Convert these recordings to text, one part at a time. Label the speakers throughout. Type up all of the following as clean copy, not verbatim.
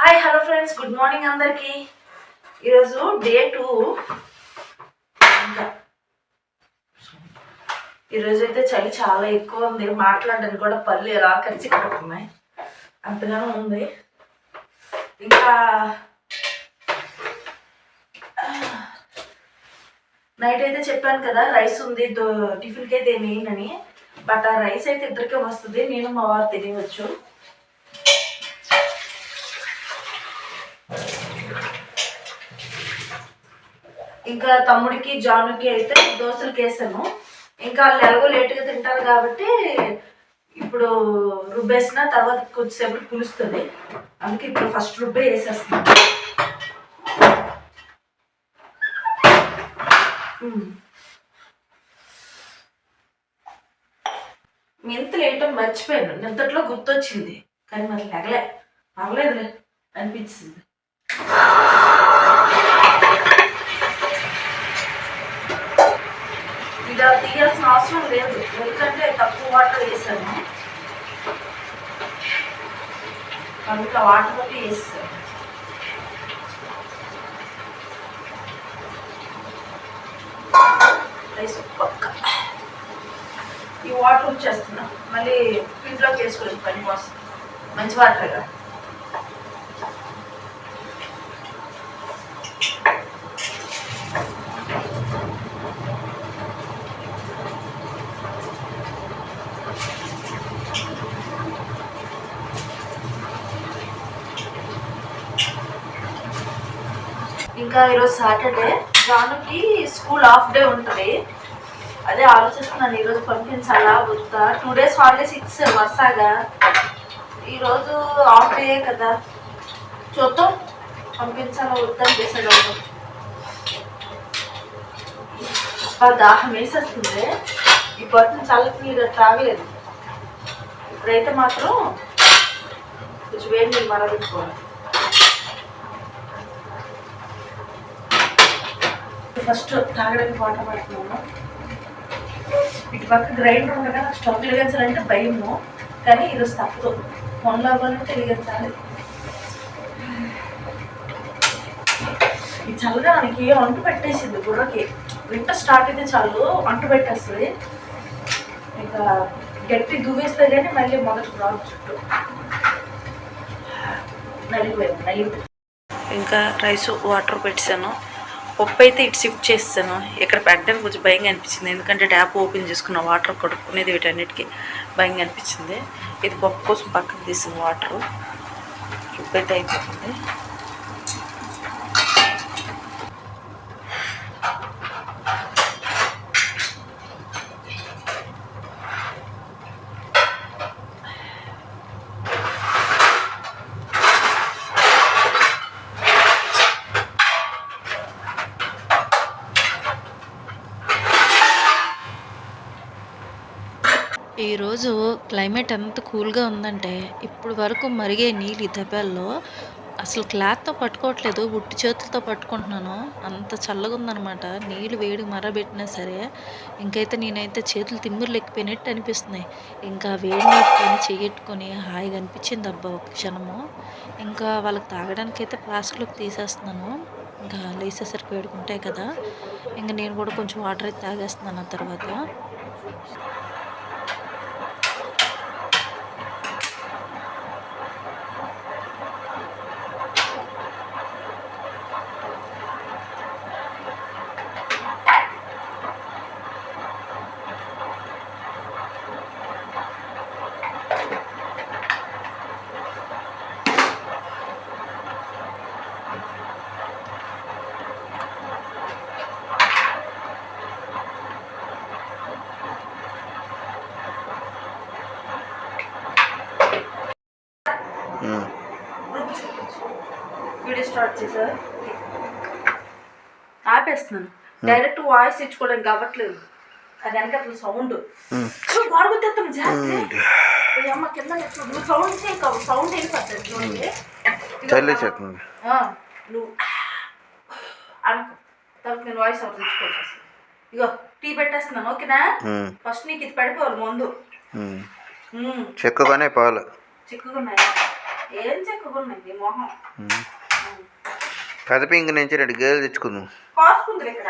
Speaker 1: Hi hello friends, good morning అందరికి. ఈరోజు day 2. ఇంకా ఈరోజు అయితే చలి చాలా ఎక్కువ ఉంది. మాట్లాడడానికి కూడా పళ్ళు ఎలా కరిచి కడుతున్నాయి, అంతగానో ఉంది. ఇంకా నైట్ అయితే చెప్పాను కదా రైస్ ఉంది, టిఫిన్కి అయితే మెయిన్. బట్ ఆ రైస్ అయితే ఇద్దరికే వస్తుంది, నేను మా వారు తినవచ్చు. ఇంకా తమ్ముడికి జానుకి అయితే దోశలకి వేసాను. ఇంకా వాళ్ళు ఎలాగో లేట్గా తింటారు కాబట్టి ఇప్పుడు రుబ్బేసిన తర్వాత కొద్దిసేపు పులుస్తుంది. అందుకే ఇప్పుడు ఫస్ట్ రుబ్బే వేసేస్తున్నాను. మెంతులు వేయటం మర్చిపోయాను, నిద్రలో గుర్తొచ్చింది కానీ మరి లెగలే. పర్లేదులే అనిపించింది. ఇలా తీయాల్సిన అవసరం లేదు, ఎందుకంటే తక్కువ వాటర్ వేసాను, అందుకే వాటర్ బట్టి వేస్తాను. రైస్ పక్క ఈ వాటర్ వచ్చేస్తున్నా, మళ్ళీ ఫ్రిడ్జ్లోకి వేసుకోలేదు, పనికి వస్తుంది. మంచి వాటర్గా ఇంకా ఈరోజు సాటర్డే, జానుకి స్కూల్ హాఫ్ డే ఉంటుంది. అదే ఆలోచిస్తున్నాను ఈరోజు పంపించాలా వద్దా. 2 days హాలిడేస్ ఇచ్చారు వరుసగా, ఈరోజు హాఫ్ డే కదా, చూద్దాం పంపించాలా వద్దా అని డిసైడ్ అవుతాం. దాహం వేసేస్తుంది, ఈ పొద్దున చల్లటి నీరు తాగలేదు. ఇప్పుడైతే మాత్రం కొంచెం వేడి నీళ్ళు మరగట్టుకోవాలి. ఫస్ట్ తాగడానికి వాటర్ పడుతున్నాను. ఇటు పక్క గ్రైండర్ ఉండగా నాకు స్టవ్ వెలిగించాలంటే భయము, కానీ ఈరోజు తప్పదు. పనులు అవ్వాలంటే వెలిగించాలి. ఈ చల్లగా మనకి అంటు పెట్టేసింది బుర్రకి. వింటర్ స్టార్ట్ అయితే చాలు అంటు పెట్టేస్తుంది. ఇంకా గట్టి దువ్వేస్తే కానీ మళ్ళీ మొదటి రాదు చుట్టూ నలిగిపోయింది. ఇంకా రైస్ వాటర్ పెట్టాను. పప్పు అయితే ఇటు షిఫ్ట్ చేస్తాను. ఇక్కడ పెట్టడానికి కొంచెం భయంగా అనిపించింది, ఎందుకంటే ట్యాప్ ఓపెన్ చేసుకున్న వాటర్ కడుక్కునేది వీటన్నిటికీ భయంగా అనిపించింది. ఇది పప్పు కోసం పక్కన తీసిన వాటరు. ఉప్పు అయితే అయిపోతుంది.
Speaker 2: ఈరోజు క్లైమేట్ ఎంత కూల్గా ఉందంటే, ఇప్పుడు వరకు మరిగే నీళ్ళు ఈ దెబ్బల్లో అసలు క్లాత్తో పట్టుకోవట్లేదు, ఉట్టి చేతులతో పట్టుకుంటున్నాను. అంత చల్లగా ఉందనమాట. నీళ్ళు వేడి మరబెట్టినా సరే ఇంకైతే నేనైతే చేతులు తిమ్మిర్లు ఎక్కిపోయినట్టు అనిపిస్తున్నాయి. ఇంకా వేడి నీటితోని చెయ్యెట్టుకొని హాయిగా అనిపించింది అబ్బా ఒక క్షణము. ఇంకా వాళ్ళకి తాగడానికి అయితే ఫ్లాస్క్లోకి తీసేస్తున్నాను. ఇంకా లేసేసరికి వేడుకుంటాయి కదా, ఇంకా నేను కూడా కొంచెం వాటర్ అయితే తాగేస్తున్నాను ఆ తర్వాత.
Speaker 1: వీడియో స్టార్ట్ చేశారు, ఆపేస్తున్నాను. డైరెక్ట్ వాయిస్ ఇచ్చుకోవడానికి అవ్వట్లేదు, అది వెనక సౌండ్ బాగుతాం జాగ్రత్త. అమ్మ కింద నువ్వు సౌండ్ చేయవు, సౌండ్ వెళ్ళిపోతుంది. నువ్వు అనుకో, తర్వాత నేను వాయిస్ అవుట్ తెచ్చుకోవాల్సి వస్తుంది. ఇగో టీ పెట్టేస్తున్నాను, ఓకేనా? ఫస్ట్ నీకు ఇది పడిపోవాలి ముందు.
Speaker 3: చిక్కగానే పాలు
Speaker 1: చిక్కుకున్నాయి. ఏం చెక్కున్నాయి మొహం
Speaker 3: పెద్ద పింక్ నుంచి 2 గేలు తెచ్చుకుందాం.
Speaker 1: కాసుకుంది ఇక్కడ.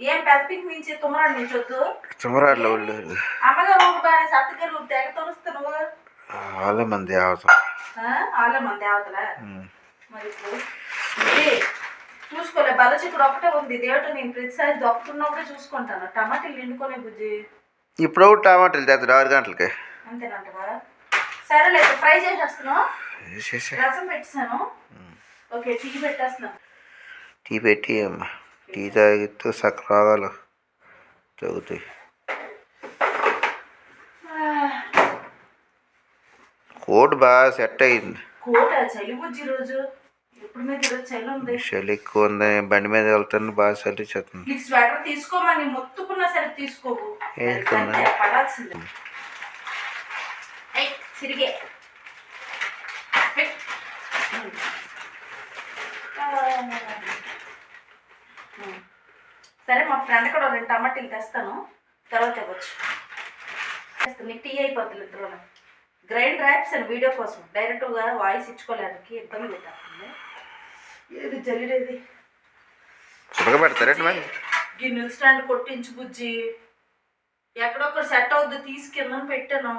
Speaker 1: ఏం పెద్ద పింక్ నుంచి తుమ్మరాడు నుంచి వద్దు.
Speaker 3: తుమ్మరాడులో
Speaker 1: అమ్మగారు బాగా సత్తగారు తెగ తొలుస్తున్నావు.
Speaker 3: వాళ్ళే మన దేవత.
Speaker 1: వాళ్ళే మన దేవతలా? మరి ఇప్పుడు చూసుకోలే బల్ల చిక్కుడు ఒకటే ఉంది. దేవుడు నేను ప్రతిసారి దొక్కుతున్నప్పుడే చూసుకుంటాను. టమాటాలు నిండుకొనే బుజ్జి.
Speaker 3: ఇప్పుడు టమాటాలు తెస్తారు 6 గంటలకి.
Speaker 1: అంతేనంటవా? సరేలే ఫ్రై చేసేస్తున్నావు. రసం పెట్టేసాను. ఓకే టీ పెట్టేస్తున్నాను.
Speaker 3: టీ పెట్టి అమ్మ టీ తాగితే సకరాగాలు తగ్గుతాయి. కోట్ బాగా సెట్ అయింది.
Speaker 1: కోట చలి బుజ్జి రోజు ఎప్పుడు మీద ఈరోజు చలి ఉంది.
Speaker 3: చలి ఎక్కువ ఉంది. బండి మీద వెళ్తాను బాగా చలి చేస్తుంది.
Speaker 1: నీకు స్వెటర్ తీసుకోమని మొత్తుకున్నా సరే తీసుకోవు. పడాల్సిందే. సిరిగే సరే మా ఫ్రెండ్ కూడా 2 టమాటీలు తెస్తాను. తర్వాత ఇవ్వచ్చు. నీకు టీ అయిపోతుంది. ఇద్దరు గ్రైండ్ ర్యాప్స్ అని వీడియో కోసం డైరెక్ట్గా వాయిస్ ఇచ్చుకోలేడానికి ఇబ్బంది పెట్టాలి. ఏది జల్లిడేది గిన్నెల స్టాండ్ కొట్టించు బుజ్జి. ఎక్కడొక్కడ సెట్ అవుద్ది తీసి కింద పెట్టాను.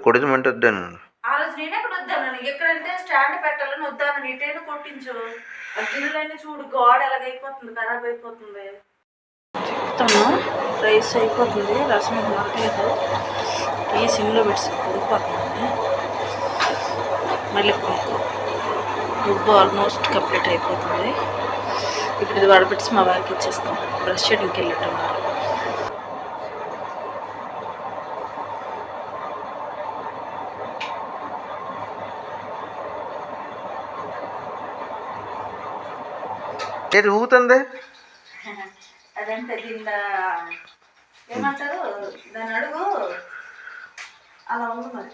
Speaker 3: కొడుతుంటే వద్దాను.
Speaker 1: ఆ రోజు నేనే ఎక్కడ వద్దాను. ఎక్కడంటే స్టాండ్ పెట్టాలని వద్దాను. నీటైనా కొట్టించు. ఆ గిన్నెలన్నీ చూడు గోడ ఎలాగైపోతుంది, ఖరాబ్ అయిపోతుంది. చెప్తాను రైస్ అయిపోతుంది. రసం మాట్లేదు. టీ సిమ్లో పెట్టి ఉడిపోతుంది. మళ్ళీ రుబ్బు ఆల్మోస్ట్ కంప్లీట్ అయిపోతుంది. ఇప్పుడు ఇది వడపెట్టి మా వారికి ఇచ్చేస్తాం. బ్రష్ చేయడానికి వెళ్ళేటన్నారు.
Speaker 3: ఊగుతుంది.
Speaker 1: అదంటే దీని ఏమంటారు దాని అడుగు అలా ఉంది. మరి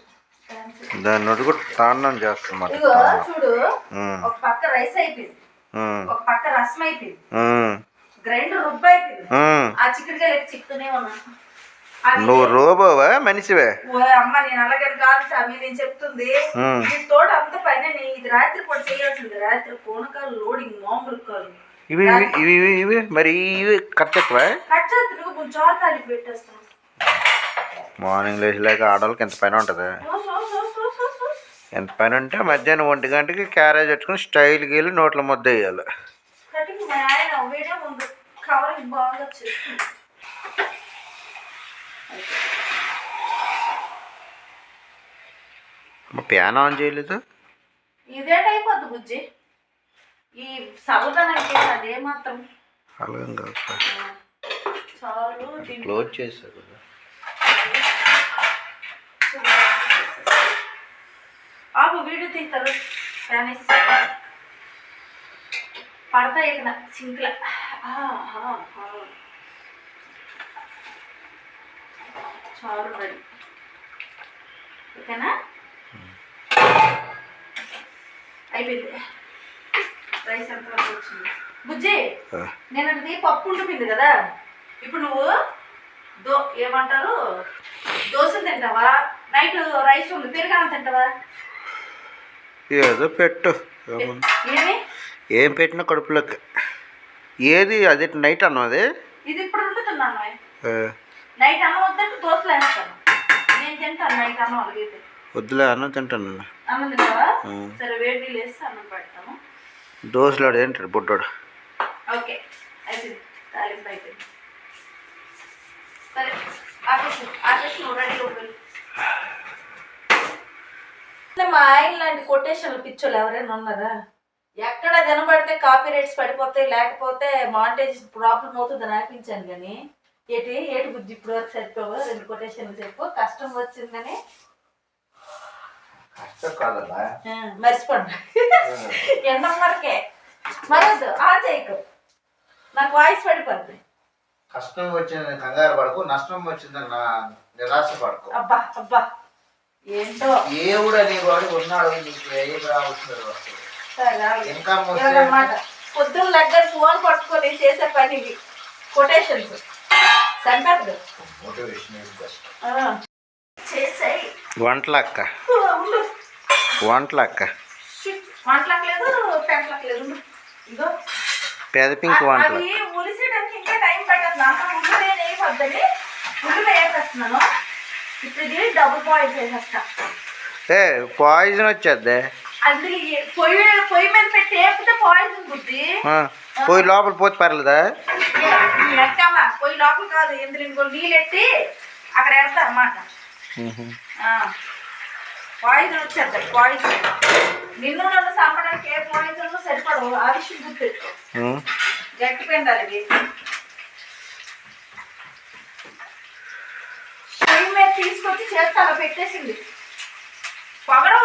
Speaker 3: దాని అడుగు తాండం చేస్తాం.
Speaker 1: చూడు ఒక పక్క రైస్ అయిపోయింది, ఒక పక్క రసం అయిపోయింది, గ్రైండర్ రుబ్బు అయిపోయింది. ఆ చిక్కుడుగా చిక్కుతూనే ఉన్నా.
Speaker 3: నువ్వు రోబోవా మనిషివే?
Speaker 1: అమ్మ నేను అలాగని కాదు సామి నేను చెప్తుంది. తోట అంత పైన ఇది రాత్రి పూట చేయాల్సింది. రాత్రి పూనకాలు లోడింగ్ మామూలు కాదు.
Speaker 3: ఇవి ఇవి ఇవి మరి ఇవి కట్ చేస్తావా?
Speaker 1: కట్ చేస్తాను కొంచెం చారు తాలింపు పెట్టేస్తాను.
Speaker 3: మార్నింగ్ లేచిలాక ఆడవాళ్ళకి ఎంత పైన ఉంటుంది. ఎంత పైన ఉంటే మధ్యాహ్నం 1 గంటకి క్యారేజ్ పెట్టుకుని స్టైల్కి వెళ్ళి నోట్లో ముద్ద వేయాలి. ప్యాన్ ఆన్ చేయలేదు.
Speaker 1: ఇదే అయిపోద్ది బుజ్జి. ఈ సగుదనకి అదే మాత్రం
Speaker 3: అలాగం కాదు.
Speaker 1: చాలు
Speaker 3: క్లోజ్ చేశారు కదా.
Speaker 1: ఆపు వీడియో తీస్తారు. ఫ్యాన్ ఇస్తారు పడతాయి ఇక్కడ సింక్ల. చారు రెడీ. ఓకేనా? అయిపోయింది. రైస్ ఎంత వరకు వచ్చింది బుజ్జి? నేనంటే పప్పు ఉంటుంది కదా. ఇప్పుడు నువ్వు ఏమంటారు దోశ తింటావా? నైట్ రైస్ ఉంది పెరుగన్నం తింటావా?
Speaker 3: ఏదో పెట్టు.
Speaker 1: ఏమి
Speaker 3: ఏం పెట్టినా కడుపులోకి. ఏది అదే నైట్ అన్నం? అది
Speaker 1: ఇది ఇప్పుడు ఉంటున్నాను. నైట్ అన్నం వద్దంటే దోశలు వేస్తాను. నేను తింటాను నైట్ అన్నం. అలాగైతే
Speaker 3: వద్దులే అన్నం తింటాను.
Speaker 1: అన్నం తింటావా? సరే వేడి నీళ్ళు వేసి అన్నం పెడతాము.
Speaker 3: దోశలాడు ఏంటాడు బుడ్డోడు.
Speaker 1: ఓకే అయిపోయింది. తాలింపు అయిపోయింది. సరే ఆఫీస్ నువ్వు రెడీగా ఉంటుంది. మా ఆయన లాంటి కొటేషన్లు పిచ్చోళ్ళు ఎవరైనా ఉన్నారా? ఎక్కడ వినబడితే కాపీ రైట్స్ పడిపోతాయి, లేకపోతే మాంటేజ్ ప్రాబ్లం అవుతుందని అనిపించాను. కానీ ఏటి బుద్ధి ఇప్పుడు వరకు సరిపోవు. 2 కొటేషన్లు చెప్పు. కష్టం వచ్చిందని మర్చిపోండి. ఎండం వరకే మరొద్దు. ఆన్ చేయకు. నాకు వాయిస్ పడిపోద్ది.
Speaker 3: కష్టం వచ్చిందని కంగారు పడకు, నష్టం వచ్చిందని నిరాశ పడకు.
Speaker 1: అబ్బా అబ్బా ఏంటో
Speaker 3: దేవుడు అనేవాడు ఉన్నాడు. నీకు ఏం రావచ్చున్నారు ఇంకా
Speaker 1: అన్నమాట. పొద్దున్న దగ్గర ఫోన్ పట్టుకొని చేసే పని ఇవి కొటేషన్స్. సంపేది
Speaker 3: మోటివేషన్
Speaker 1: చేసాయి.
Speaker 3: వంటలక్క వంటలక్క
Speaker 1: వంటలకు లేదు పెంటలకు లేదు ఇదో
Speaker 3: పెద్ద పింక్ వంటలు
Speaker 1: అవి ఉలిసేయడానికి ఇంకా టైం పట్టదు దాంట్లో ఉల్లి వేయకొద్దని ఉల్లి వేసేస్తున్నాను. ఇప్పుడు ఇది డబుల్ బాయిల్ చేసేస్తా.
Speaker 3: పాయిజన్ వచ్చేద్దే
Speaker 1: అందులో పొయ్యి మీద పెట్టి వేపితే పాయిజన్ బుద్ధి.
Speaker 3: పోయి లోపల పోతే పర్లేదా?
Speaker 1: ఎక్కమ్మా పొయ్యి లోపల కాదు, ఎందులో ఇంకో నీళ్ళు ఎట్టి అక్కడ వెళ్తా అన్నమాట. పాయిజన్ వచ్చేద్దాం. పాయిజన్ నిన్ను నన్ను చంపడానికి ఏ పాయిజన్ సరిపడవు. ఆ విషయం గుర్తెట్టు. గట్టి పెండాలి ఇవి. పొయ్యి మీద తీసుకొచ్చి చేస్తా అలా పెట్టేసింది. పొగరు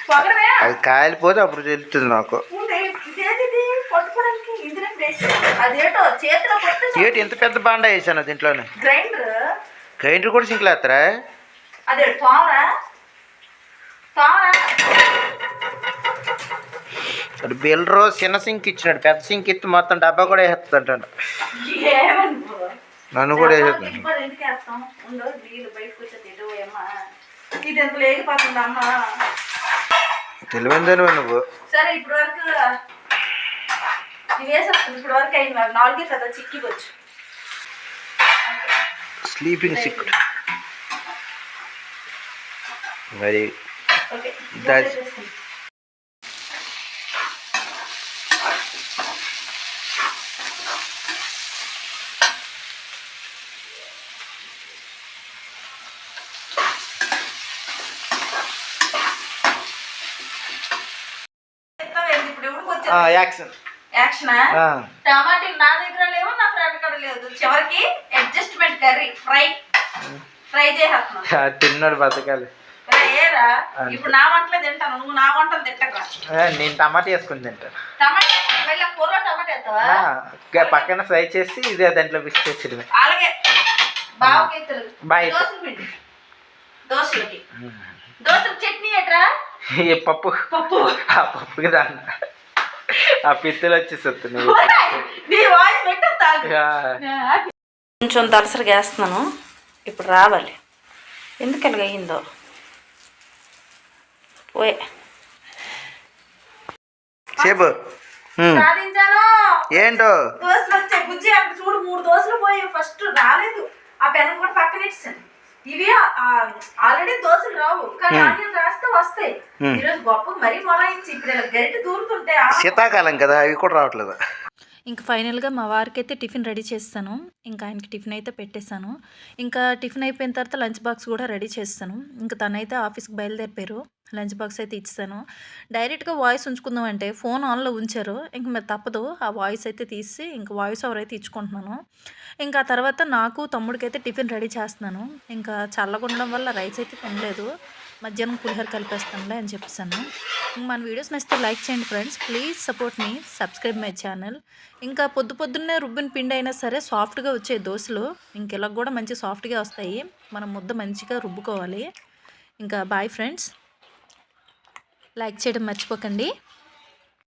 Speaker 1: పొగరమే
Speaker 3: అది కాలిపోతే అప్పుడు తెలుస్తుంది నాకు.
Speaker 1: ఇదేంటిది కొట్టుకోవడానికి ఇందులో ప్లేస్ అదేటో చేతిలో కొట్టు.
Speaker 3: ఏంటి ఇంత పెద్ద బాండా వేసాను దీంట్లోనే? గ్రైండర్ కూడా సింక్లు వేస్తారా?
Speaker 1: అదే తోమరా తోమరా
Speaker 3: అది బిల్డరు చిన్న సింక్ ఇచ్చినాడు, పెద్ద సింక్ ఇచ్చి మొత్తం డబ్బా కూడా వేస్తుంటాడు. నన్ను కూడా వేసేస్తాను.
Speaker 1: ఎందుకు వేస్తాం ఉండో నీళ్ళు బయటకు వచ్చేది ఎటువమ్మా. ఇది ఎంత లేకపోతుందమ్మా.
Speaker 3: తెలివైందని నువ్వు.
Speaker 1: సరే ఇప్పుడు వరకు ఇది వేసేస్తాను. ఇప్పుడు వరకు అయింది. 4 కదా చిక్కివచ్చు.
Speaker 3: స్లీపింగ్ సిక్ మరి
Speaker 1: ఓకే యాక్షనా? టమాటాలు నా దగ్గర లేవు, నా ఫ్రెండ్ కూడా లేదు. చివరికి అడ్జస్ట్మెంట్ కర్రీ ఫ్రై చేస్తున్నాను.
Speaker 3: తిన్నాడు బతకాలి.
Speaker 1: ఏరా ఇప్పుడు నా వంటలే తింటాను, నువ్వు నా వంటలు తింటరా?
Speaker 3: నేను టమాటా వేసుకుని తింటాను.
Speaker 1: టమాటా వెళ్ళి కూర టమాటా వేస్తావా?
Speaker 3: పక్కన ఫ్రై చేసి ఇదే దాంట్లో మిక్స్ చేసి
Speaker 1: అలాగే బాగా దోశలు పిండి. దోశలకి చట్నీ ఎట్రా?
Speaker 3: పప్పు పప్పు ఆ పప్పుకి దాన్ని ఆ పిత్తలు వచ్చేస్తుంది.
Speaker 1: కొంచెం దలసరిగా వేస్తున్నాను. ఇప్పుడు రావాలి. ఎందుకు అలాగ అయ్యిందో పోయే
Speaker 3: చెప్పు.
Speaker 1: సాధించాను.
Speaker 3: ఏంటో
Speaker 1: దోశలు వచ్చాయి. బుజ్జి అక్కడ చూడు 3 దోశలు పోయి ఫస్ట్ రాలేదు. ఆ పెనం కూడా పక్కన ఇచ్చాను. ఇవి ఆల్రెడీ దోశలు రావు, కానీ ఆనియన్ రాస్తే వస్తాయి. ఈరోజు గొప్ప మరీ మొరాయించి ఇప్పుడు ఇలా గరిటె దూరుతుంటే
Speaker 3: శీతాకాలం కదా అవి కూడా రావట్లేదు.
Speaker 2: ఇంకా ఫైనల్గా మా వారికి అయితే టిఫిన్ రెడీ చేస్తాను. ఇంకా ఆయనకి టిఫిన్ అయితే పెట్టేశాను. ఇంకా టిఫిన్ అయిపోయిన తర్వాత లంచ్ బాక్స్ కూడా రెడీ చేస్తాను. ఇంకా తనైతే ఆఫీస్కి బయలుదేరిపోయారు. లంచ్ బాక్స్ అయితే ఇచ్చాను. డైరెక్ట్గా వాయిస్ ఉంచుకుందాం అంటే ఫోన్ ఆన్లో ఉంచారు. ఇంక మరి తప్పదు, ఆ వాయిస్ అయితే తీసి ఇంకా వాయిస్ ఓవర్ అయితే ఇచ్చుకుంటున్నాను. ఇంకా తర్వాత నాకు తమ్ముడికి అయితే టిఫిన్ రెడీ చేస్తున్నాను. ఇంకా చల్లగా ఉండడం వల్ల రైస్ అయితే తినలేదు. మధ్యాహ్నం పులిహోర కలిపేస్తానులే అని చెప్పేసాను. మన వీడియోస్ నచ్చితే లైక్ చేయండి friends. Please support me, subscribe my channel. ఇంకా పొద్దున్నే రుబ్బిన పిండి అయినా సరే సాఫ్ట్గా వచ్చే దోశలు ఇంకెలా కూడా మంచి సాఫ్ట్గా వస్తాయి. మనం ముద్ద మంచిగా రుబ్బుకోవాలి. ఇంకా బాయ్ ఫ్రెండ్స్, లైక్ చేయడం మర్చిపోకండి.